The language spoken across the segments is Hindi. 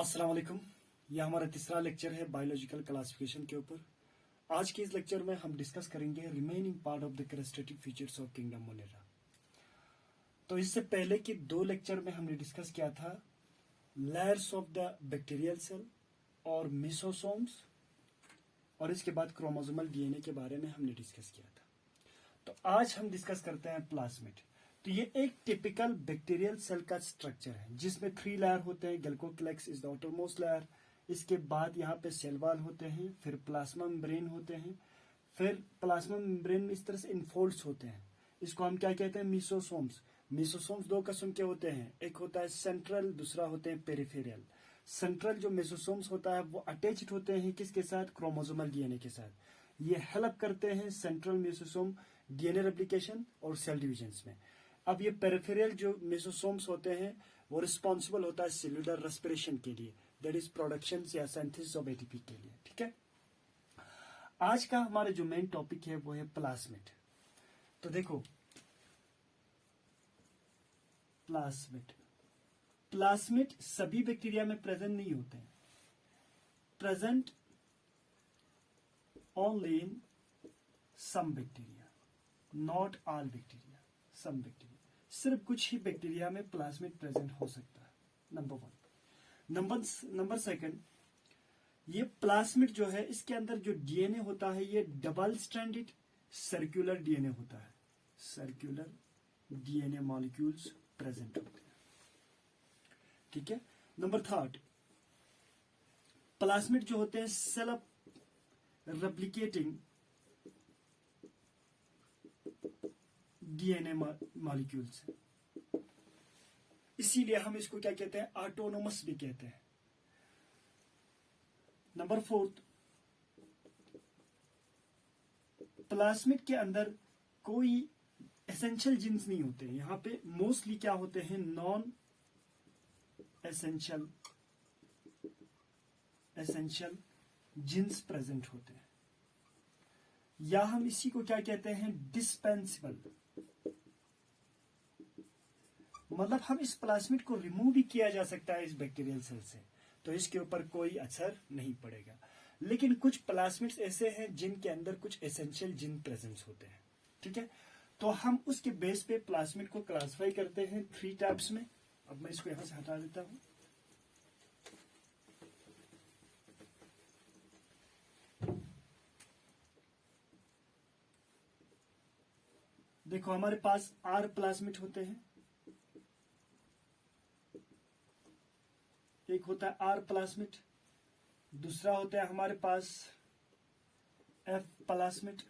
अस्सलाम वालेकुम। यह हमारा तीसरा लेक्चर है बायोलॉजिकल क्लासिफिकेशन के ऊपर। आज के इस लेक्चर में हम डिस्कस करेंगे remaining part of the characteristic features of kingdom Monera. तो इससे पहले के दो लेक्चर में हमने डिस्कस किया था layers of the bacterial cell और मेसोसोम्स, और इसके बाद क्रोमोसोमल डीएनए के बारे में हमने डिस्कस किया था। तो आज हम डिस्कस करते हैं प्लाज्मिड। तो ये एक टिपिकल बैक्टीरियल सेल का स्ट्रक्चर है जिसमें 3 लेयर होते हैं। गैल्कोक्लेक्स इज द आउटरमोस्ट लेयर, इसके बाद यहाँ पे सेल वॉल होते हैं, फिर प्लाज्मा मेम्ब्रेन होते हैं, फिर प्लाज्मा मेम्ब्रेन में इस तरह से इनफोल्ड्स होते हैं। इसको हम क्या कहते हैं? मेसोसोम्स। मेसोसोम्स दो किस्म के होते हैं, एक होता है सेंट्रल, दूसरा होते हैं पेरिफेरल। सेंट्रल जो मेसोसोम्स होता है वो अटैच्ड होते हैं किसके साथ? क्रोमोसोमल डीएनए के साथ। ये हेल्प करते हैं सेंट्रल मेसोसोम डीएनए रेप्लिकेशन और सेल डिविजन्स में। अब ये पेरिफेरल जो मेसोसोम्स होते हैं वो रिस्पॉन्सिबल होता है सेल्यूलर रेस्पिरेशन के लिए, दैट इज प्रोडक्शन या सिंथेसिस ऑफ एटीपी के लिए। ठीक है, आज का हमारा जो मेन टॉपिक है वो है प्लाज्मिड। तो देखो, प्लाज्मिड सभी बैक्टीरिया में प्रेजेंट नहीं होते हैं, present only in some bacteria, not all bacteria, some bacteria. सिर्फ कुछ ही बैक्टीरिया में प्लाज्मिड प्रेजेंट हो सकता है, नंबर 1। नंबर सेकंड, ये प्लाज्मिड जो है इसके अंदर जो डीएनए होता है ये डबल स्ट्रैंडेड सर्कुलर डीएनए होता है, सर्कुलर डीएनए मॉलिक्यूल्स प्रेजेंट होते हैं। ठीक है। नंबर 3, प्लाज्मिड जो होते हैं सेल्फ रेप्लिकेटिंग डीएनए मॉलिक्यूल्स, इसीलिए हम इसको क्या कहते हैं? ऑटोनोमस भी कहते हैं। नंबर 4, प्लाज्मिड के अंदर कोई एसेंशियल जीन्स नहीं होते। यहां पे मोस्टली क्या होते हैं? नॉन एसेंशियल जीन्स प्रेजेंट होते हैं, या हम इसी को क्या कहते हैं? डिस्पेंसिबल। मतलब हम इस प्लाज्मिड को रिमूव भी किया जा सकता है इस बैक्टीरियल सेल से, तो इसके ऊपर कोई असर नहीं पड़ेगा। लेकिन कुछ प्लाज्मिड्स ऐसे हैं जिनके अंदर कुछ एसेंशियल जीन प्रेजेंस होते हैं। ठीक है, तो हम उसके बेस पे प्लाज्मिड को क्लासिफाई करते हैं 3 टाइप्स में। अब मैं इसको यहां से हटा देता हूं। देखो, हमारे पास R प्लाज्मिड होते हैं, एक होता है R प्लाज्मिड, दूसरा होता है हमारे पास F प्लाज्मिड,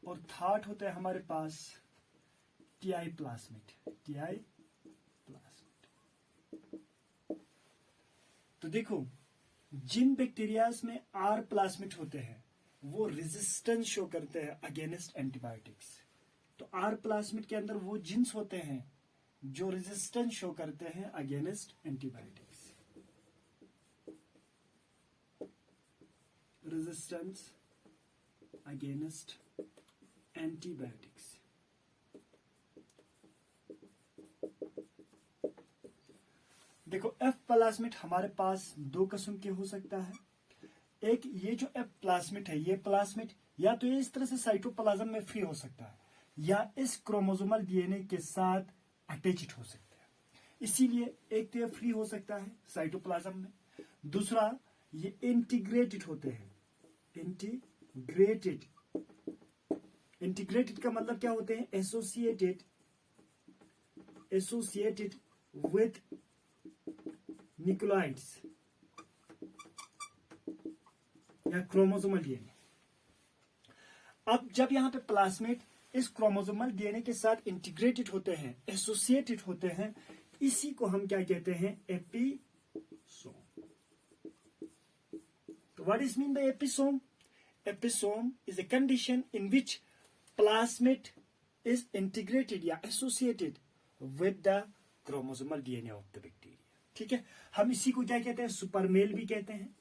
और थर्ड होता है हमारे पास Ti प्लाज्मिड। तो देखो, जिन बैक्टीरियाज में R प्लाज्मिड होते हैं वो रेजिस्टेंस शो करते हैं अगेंस्ट एंटीबायोटिक्स। तो R प्लाज्मिड के अंदर वो जीन्स होते हैं जो रेजिस्टेंस शो करते हैं against antibiotics. Resistance against antibiotics. देखो, F प्लाज्मिड हमारे पास 2 किस्म के हो सकता है। एक ये जो F प्लाज्मिड है, ये प्लाज्मिड या तो ये इस तरह से साइटोप्लाज्म में फ्री हो सकता है या इस क्रोमोसोमल डीएनए के साथ अटैच्ड हो सकता है। इसीलिए एक तो ये फ्री हो सकता है साइटोप्लाज्म में, दूसरा ये इंटीग्रेटेड होते हैं। इंटीग्रेटेड का मतलब क्या होते हैं? एसोसिएटेड विथ न्यूक्लियोटाइड्स या क्रोमोसोमल डीएनए। अब जब यहां पे प्लाज्मिड इस क्रोमोसोमल डीएनए के साथ इंटीग्रेटेड होते हैं, एसोसिएटेड होते हैं, इसी को हम क्या कहते हैं? एपिसोम। तो what is mean by episome? Episome is a condition in which plasmid is integrated या associated with the chromosomal DNA of the bacteria। ठीक है, हम इसी को क्या कहते हैं? सुपरमेल भी कहते हैं,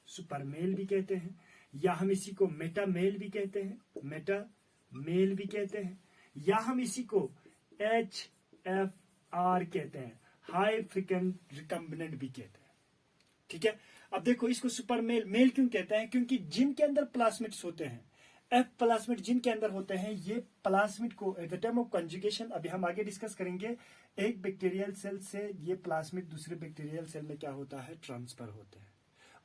सुपरमेल भी कहते हैं, या हम इसी को मेटामेल भी कहते हैं, मेटामेल भी कहते हैं, या हम इसी को HFR कहते हैं, हाई फ्रीक्वेंट रिकम्बिनेंट भी कहते हैं। ठीक है, अब देखो इसको सुपर मेल क्यों कहते हैं? क्योंकि जिनके अंदर प्लाज्मिड्स होते हैं, एफ प्लाज्मिड जिनके अंदर होते हैं, ये प्लाज्मिड को at the time of conjugation, अभी हम आगे डिस्कस करेंगे, एक बैक्टीरियल सेल से ये प्लाज्मिड दूसरे बैक्टीरियल सेल में क्या होता है, ट्रांसफर होते हैं,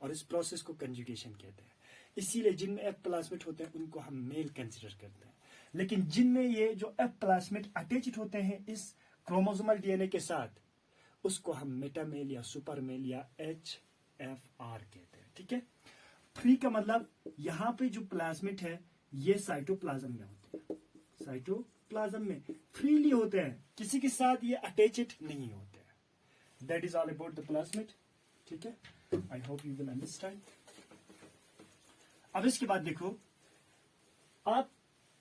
और इस प्रोसेस को कंजुगेशन कहते हैं। इसीलिए जिनमें एफ प्लाज्मिड होते हैं उनको हम मेल कंसिडर करते हैं। लेकिन जिनमें ये जो एफ प्लाज्मिड अटैच्ड होते हैं इस क्रोमोसोमल डीएनए के साथ, उसको हम मेटामेल या सुपरमेल या HFR कहते हैं। ठीक है, फ्री का मतलब यहाँ पे जो प्लाज्मिड है ये साइटोप्लाज्म में होते हैं, साइटोप्लाज्म में फ्रीली होते हैं, किसी के साथ ये अटैच्ड नहीं होते हैं। That is all about the plasmid. ठीक है, I hope you will understand. अब इसके बाद देखो, आप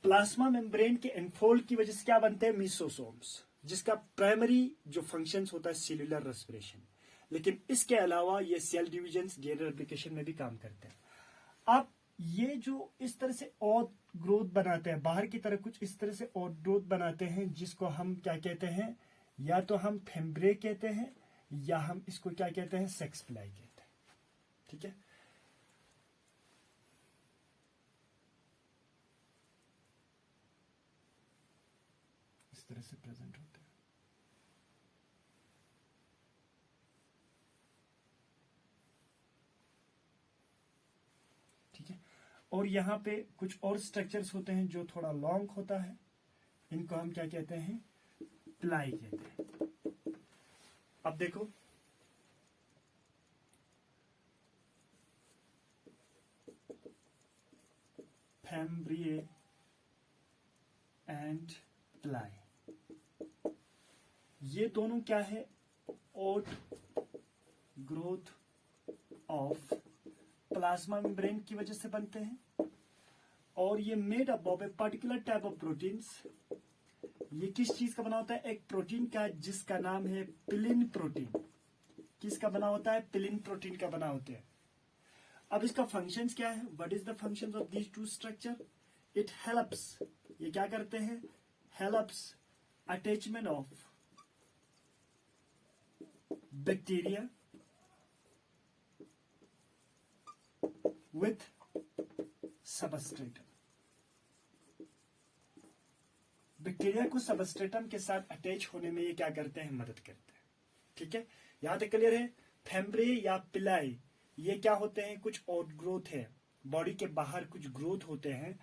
प्लाज्मा मेम्ब्रेन के एनफोल्ड की वजह से क्या बनते हैं, मीसोसोम्स, जिसका प्राइमरी जो फंक्शंस होता है सेल्यूलर रेस्पिरेशन, लेकिन इसके अलावा ये सेल डिविजन, गेन रेप्लिकेशन में भी काम करते हैं। आप ये जो इस तरह से और ग्रोथ बनाते हैं, बाहर की तरफ कुछ इस तरह से और ग्रोथ बनाते हैं, जिसको हम क्या कहते हैं, या तो हम फेम्ब्रे कहते हैं या हम इसको क्या कहते हैं, सेक्स प्लाई कहते हैं। ठीक है, इस तरह से प्रेजेंट होते हैं। ठीक है, और यहाँ पे कुछ और स्ट्रक्चर्स होते हैं जो थोड़ा लॉन्ग होता है, इनको हम क्या कहते हैं, प्लाई कहते हैं। अब देखो, फैम्ब्रिए एंड प्लाई, ये दोनों क्या है, ओट ग्रोथ ऑफ प्लाज्मा मेम्ब्रेन की वजह से बनते हैं, और ये made up of a particular type of proteins. ये किस चीज का बना होता है, एक प्रोटीन का जिसका नाम है पिलिन प्रोटीन। किसका बना होता है, पिलिन प्रोटीन का बना होता है। अब इसका फंक्शंस क्या है, what is the functions of these two structure? It helps, ये क्या करते हैं, helps attachment of bacteria with substratum. Bacteria को सबस्ट्रेटम के साथ अटैच होने में ये क्या करते हैं, मदद करते हैं। ठीक है, यहां तक क्लियर है। फेम्ब्रे या पिलाई ये क्या होते हैं, कुछ और ग्रोथ है, बॉडी के बाहर कुछ ग्रोथ होते हैं,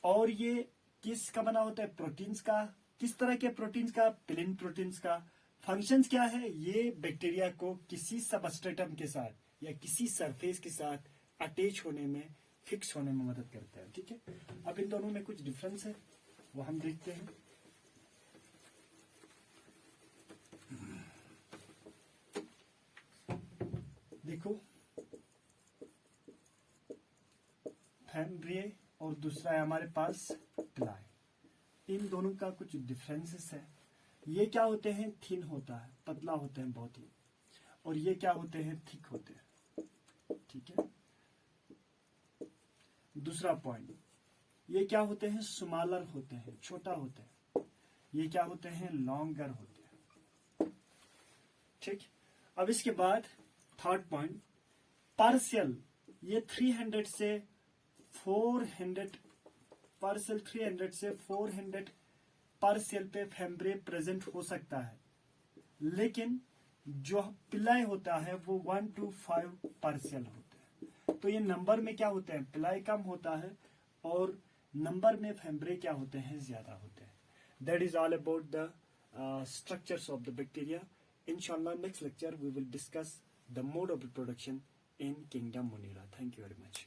और ये किस का बना होता है, प्रोटीन्स का। किस तरह के प्रोटीन्स का, पिलिन प्रोटीन्स का। फंक्शंस क्या है, ये बैक्टीरिया को किसी सबस्ट्रेटम के साथ या किसी सरफेस के साथ अटैच होने में, फिक्स होने में मदद करता है। ठीक है, अब इन दोनों में कुछ डिफरेंस है, वो हम देखते हैं। देखो, फैम्ब्रिए और दूसरा है हमारे पास प्लाई, इन दोनों का कुछ डिफरेंसेस है। ये क्या होते हैं, थिन होता है, पतला होते हैं बहुत ही, और ये क्या होते हैं, थिक होते हैं। ठीक है, दूसरा पॉइंट, ये क्या होते हैं, स्मॉलर होते हैं, छोटा होते हैं। ये क्या होते हैं, लॉन्गर होते हैं। ठीक, अब इसके बाद थर्ड पॉइंट, पार्शियल, ये 300 से 400, पार्शियल 300 से 400 पार्शियल पे फेम्ब्रे प्रेजेंट हो सकता है, लेकिन जो पिलाई होता है वो 1 to 5 पार्शियल होता है। तो ये नंबर में क्या होते हैं, पिलाई कम होता है, और नंबर में फेम्ब्रे क्या होते हैं, ज्यादा होते हैं। That is all about the structures of the bacteria. इंशाल्लाह next lecture we will discuss the mode of reproduction in Kingdom Monera. Thank you very much.